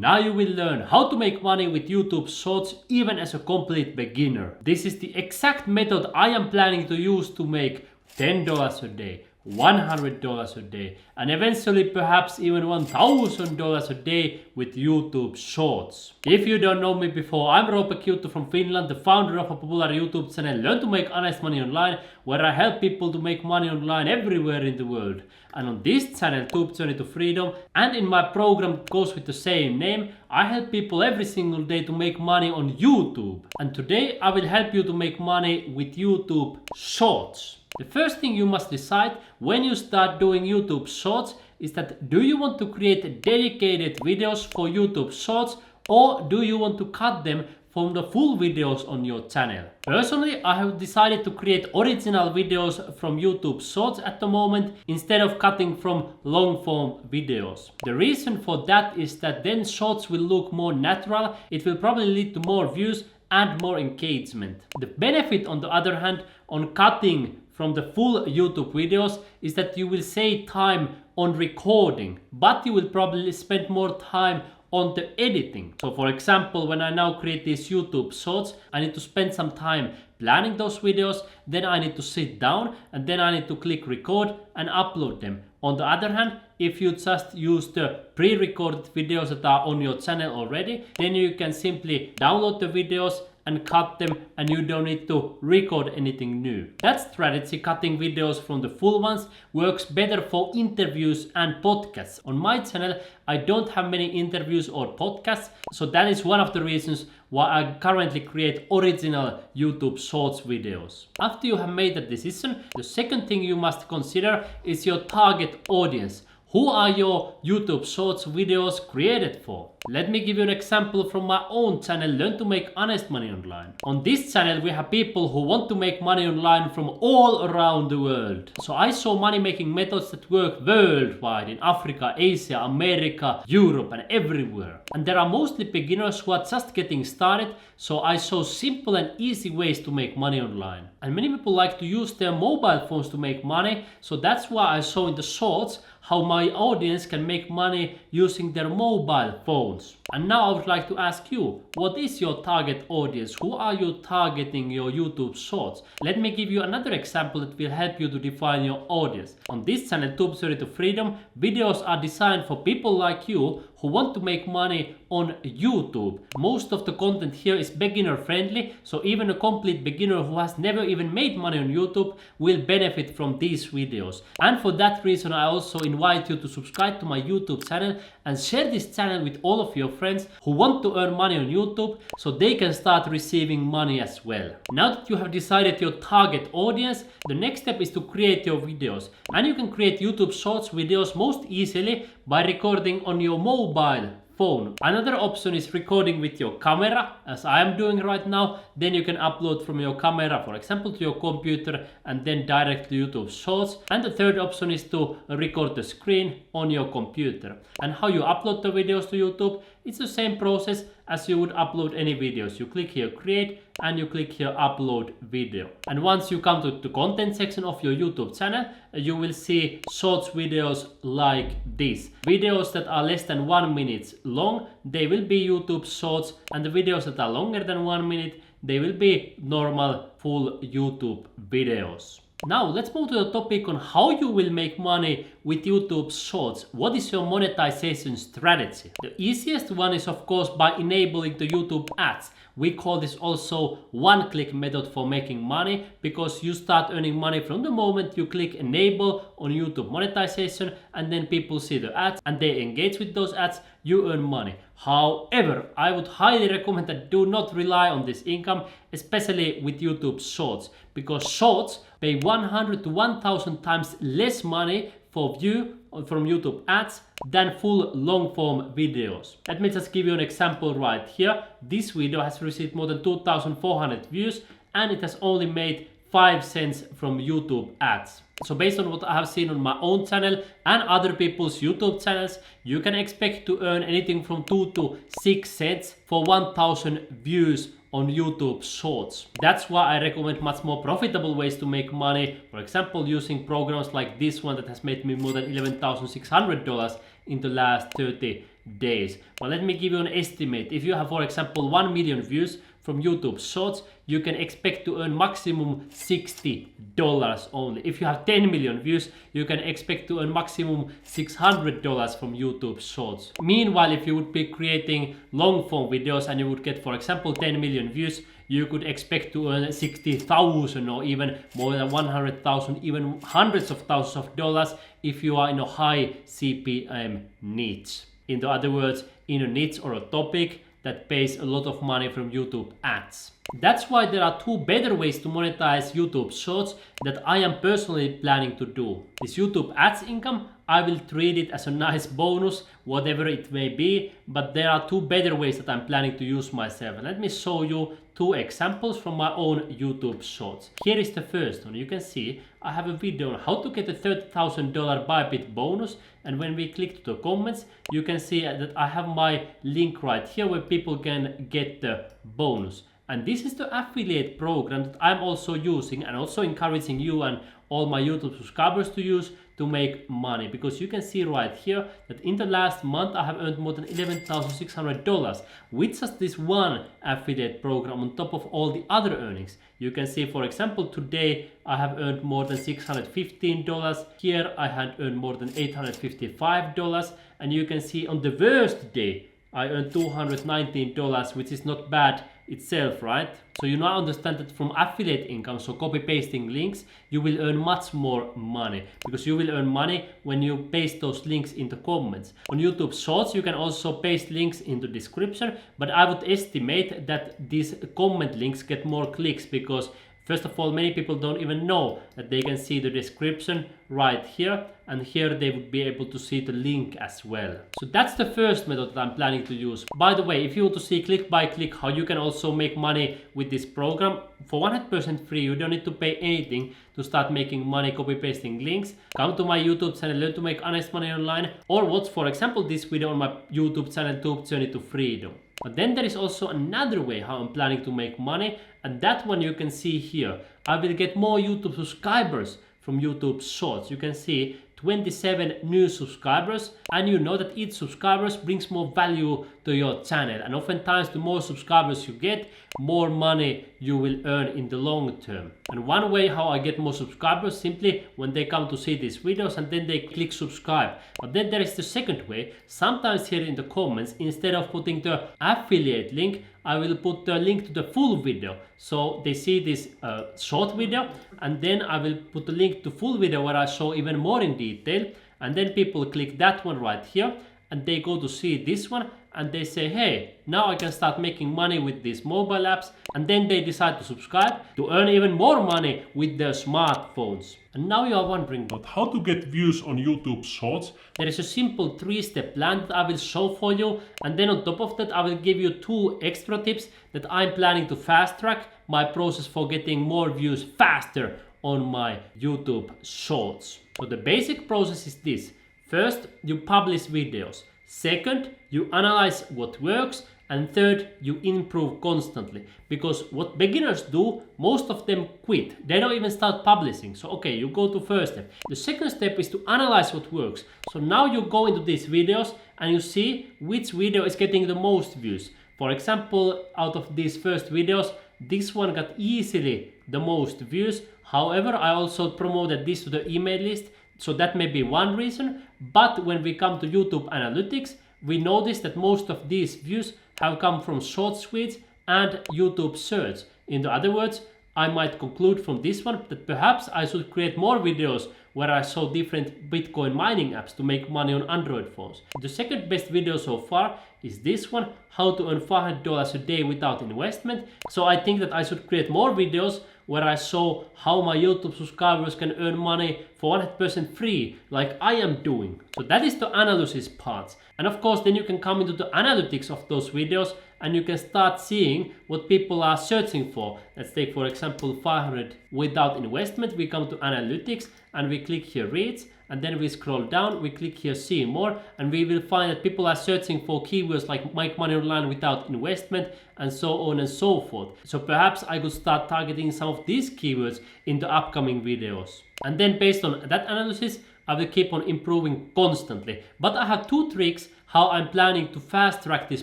Now you will learn how to make money with YouTube Shorts even as a complete beginner. This is the exact method I am planning to use to make $10 a day, $100 a day, and eventually perhaps even $1,000 a day with YouTube Shorts. If you don't know me before, I'm Roope Kiuttu from Finland, the founder of a popular YouTube channel Learn to Make Honest Money Online, where I help people to make money online everywhere in the world. And on this channel, YouTube Journey to Freedom, and in my program that goes with the same name, I help people every single day to make money on YouTube. And today I will help you to make money with YouTube Shorts. The first thing you must decide when you start doing YouTube Shorts is that do you want to create dedicated videos for YouTube Shorts, or do you want to cut them from the full videos on your channel? Personally, I have decided to create original videos from YouTube Shorts at the moment instead of cutting from long form videos. The reason for that is that then Shorts will look more natural, it will probably lead to more views and more engagement. The benefit, on the other hand, on cutting from the full YouTube videos is that you will save time on recording, but you will probably spend more time on the editing. So for example, when I now create these YouTube Shorts, I need to spend some time planning those videos, then I need to sit down, and then I need to click record and upload them. On the other hand, if you just use the pre-recorded videos that are on your channel already, then you can simply download the videos and cut them, and you don't need to record anything new. That strategy, cutting videos from the full ones, works better for interviews and podcasts. On my channel, I don't have many interviews or podcasts, so that is one of the reasons why I currently create original YouTube Shorts videos. After you have made that decision, the second thing you must consider is your target audience. Who are your YouTube Shorts videos created for? Let me give you an example from my own channel, Learn to Make Honest Money Online. On this channel, we have people who want to make money online from all around the world. So I show money making methods that work worldwide in Africa, Asia, America, Europe, and everywhere. And there are mostly beginners who are just getting started, so I show simple and easy ways to make money online. And many people like to use their mobile phones to make money, so that's why I show in the shorts how my audience can make money using their mobile phones. And now I would like to ask you, what is your target audience? Who are you targeting your YouTube Shorts? Let me give you another example that will help you to define your audience. On this channel, YouTube Journey to Freedom, videos are designed for people like you who want to make money on YouTube. Most of the content here is beginner friendly, so even a complete beginner who has never even made money on YouTube will benefit from these videos. And for that reason, I also invite you to subscribe to my YouTube channel and share this channel with all of your friends who want to earn money on YouTube so they can start receiving money as well. Now that you have decided your target audience, the next step is to create your videos. And you can create YouTube Shorts videos most easily by recording on your mobile phone. Another option is recording with your camera, as I am doing right now. Then you can upload from your camera, for example, to your computer and then direct to YouTube Shorts. And the third option is to record the screen on your computer. And how you upload the videos to YouTube, it's the same process as you would upload any videos. You click here create and you click here upload video. And once you come to the content section of your YouTube channel, you will see shorts videos like this. Videos that are less than 1 minute long, they will be YouTube Shorts, and the videos that are longer than 1 minute, they will be normal full YouTube videos. Now let's move to the topic on how you will make money with YouTube Shorts. What is your monetization strategy? The easiest one is of course by enabling the YouTube ads. We call this also one-click method for making money, because you start earning money from the moment you click enable on YouTube monetization, and then people see the ads and they engage with those ads, you earn money. However, I would highly recommend that do not rely on this income, especially with YouTube Shorts, because Shorts pay 100 to 1000 times less money for view from YouTube ads than full long form videos. Let me just give you an example right here. This video has received more than 2400 views and it has only made 5 cents from YouTube ads. So based on what I have seen on my own channel and other people's YouTube channels, you can expect to earn anything from 2 to 6 cents for 1000 views on YouTube Shorts. That's why I recommend much more profitable ways to make money. For example, using programs like this one that has made me more than $11,600 in the last 30 days. But let me give you an estimate. If you have, for example, 1 million views from YouTube Shorts, you can expect to earn maximum $60 only. If you have 10 million views, you can expect to earn maximum $600 from YouTube Shorts. Meanwhile, if you would be creating long form videos and you would get, for example, 10 million views, you could expect to earn 60,000 or even more than 100,000, even hundreds of thousands of dollars if you are in a high CPM niche. In other words, in a niche or a topic that pays a lot of money from YouTube ads. That's why there are two better ways to monetize YouTube Shorts that I am personally planning to do. This YouTube ads income, I will treat it as a nice bonus, whatever it may be, but there are two better ways that I'm planning to use myself. And let me show you two examples from my own YouTube Shorts. Here is the first one. You can see I have a video on how to get a $30,000 Bybit bonus, and when we click to the comments, you can see that I have my link right here where people can get the bonus. And this is the affiliate program that I'm also using and also encouraging you and all my YouTube subscribers to use to make money, because you can see right here that in the last month I have earned more than $11,600 with just this one affiliate program on top of all the other earnings. You can see, for example, today I have earned more than $615. Here I had earned more than $855, and you can see on the worst day I earned $219, which is not bad itself, right? So you now understand that from affiliate income, so copy pasting links, you will earn much more money, because you will earn money when you paste those links in the comments. On YouTube Shorts, you can also paste links in the description, but I would estimate that these comment links get more clicks because, first of all, many people don't even know that they can see the description right here, and here they would be able to see the link as well. So that's the first method that I'm planning to use. By the way, if you want to see click by click how you can also make money with this program for 100% free, you don't need to pay anything to start making money copy pasting links. Come to my YouTube channel, learn to make honest money online, or watch, for example, this video on my YouTube channel, Tube Journey to Freedom. But then there is also another way how I'm planning to make money, and that one you can see here. I will get more YouTube subscribers from YouTube Shorts. You can see 27 new subscribers, and you know that each subscriber brings more value to your channel, and oftentimes the more subscribers you get, more money you will earn in the long term. And one way how I get more subscribers, simply when they come to see these videos and then they click subscribe. But then there is the second way. Sometimes here in the comments, instead of putting the affiliate link, I will put the link to the full video. So they see this short video, and then I will put the link to full video where I show even more in detail, and then people click that one right here and they go to see this one and they say, hey, now I can start making money with these mobile apps, and then they decide to subscribe to earn even more money with their smartphones. And now you are wondering, but how to get views on YouTube Shorts? There is a simple 3-step plan that I will show for you, and then on top of that I will give you 2 extra tips that I'm planning to fast track my process for getting more views faster on my YouTube Shorts. So the basic process is this. First, you publish videos. Second, you analyze what works. And third, you improve constantly. Because what beginners do, most of them quit. They don't even start publishing. So okay, you go to first step. The second step is to analyze what works. So now you go into these videos and you see which video is getting the most views. For example, out of these first videos, this one got easily the most views. However, I also promoted this to the email list. So that may be one reason. But when we come to YouTube Analytics, we notice that most of these views have come from short tweets and YouTube search. In other words, I might conclude from this one that perhaps I should create more videos where I show different Bitcoin mining apps to make money on Android phones. The second best video so far is this one, how to earn $500 a day without investment. So I think that I should create more videos where I show how my YouTube subscribers can earn money for 100% free, like I am doing. So that is the analysis part. And of course, then you can come into the analytics of those videos and you can start seeing what people are searching for. Let's take, for example, 500 without investment. We come to analytics and we click here reads, and then we scroll down, we click here see more, and we will find that people are searching for keywords like make money online without investment and so on and so forth. So perhaps I could start targeting some of these keywords in the upcoming videos. And then based on that analysis, I will keep on improving constantly. But I have 2 tricks how I'm planning to fast track this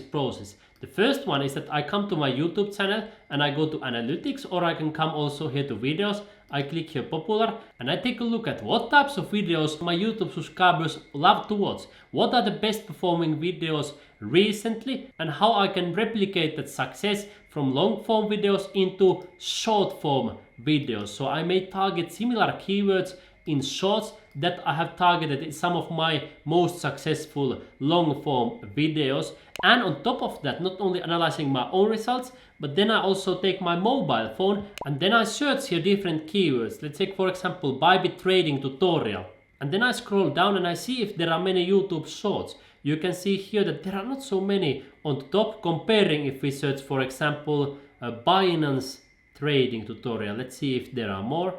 process. The first one is that I come to my YouTube channel and I go to analytics, or I can come also here to videos. I click here popular and I take a look at what types of videos my YouTube subscribers love to watch. What are the best performing videos recently and how I can replicate that success from long form videos into short form videos. So I may target similar keywords in shorts that I have targeted in some of my most successful long form videos. And on top of that, not only analyzing my own results, but then I also take my mobile phone and then I search here different keywords. Let's take for example Bybit trading tutorial. And then I scroll down and I see if there are many YouTube shorts. You can see here that there are not so many on the top, comparing if we search for example Binance trading tutorial. Let's see if there are more.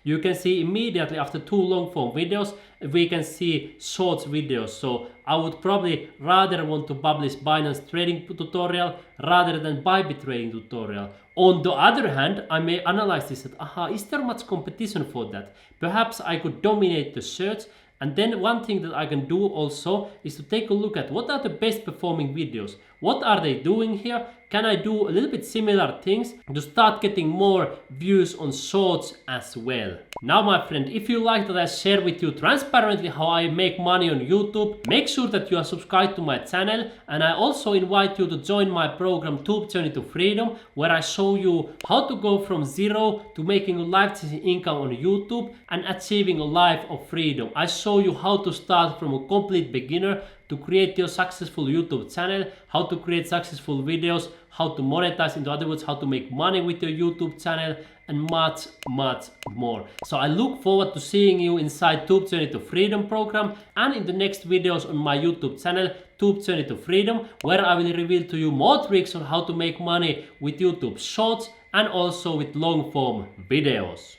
You can see immediately after 2 long form videos we can see shorts videos. So I would probably rather want to publish Binance trading tutorial rather than Bybit trading tutorial. On the other hand, I may analyze this that is there much competition for that? Perhaps I could dominate the search. And then one thing that I can do also is to take a look at what are the best performing videos. What are they doing here? Can I do a little bit similar things to start getting more views on shorts as well? Now my friend, if you like that I share with you transparently how I make money on YouTube, make sure that you are subscribed to my channel, and I also invite you to join my program Tube Journey to Freedom, where I show you how to go from zero to making a life-changing income on YouTube and achieving a life of freedom. I show you how to start from a complete beginner to create your successful YouTube channel, how to create successful videos, how to monetize, in other words, how to make money with your YouTube channel, and much more. So I look forward to seeing you inside Tube Journey to Freedom program and in the next videos on my YouTube channel Tube Journey to Freedom, where I will reveal to you more tricks on how to make money with YouTube shorts and also with long form videos.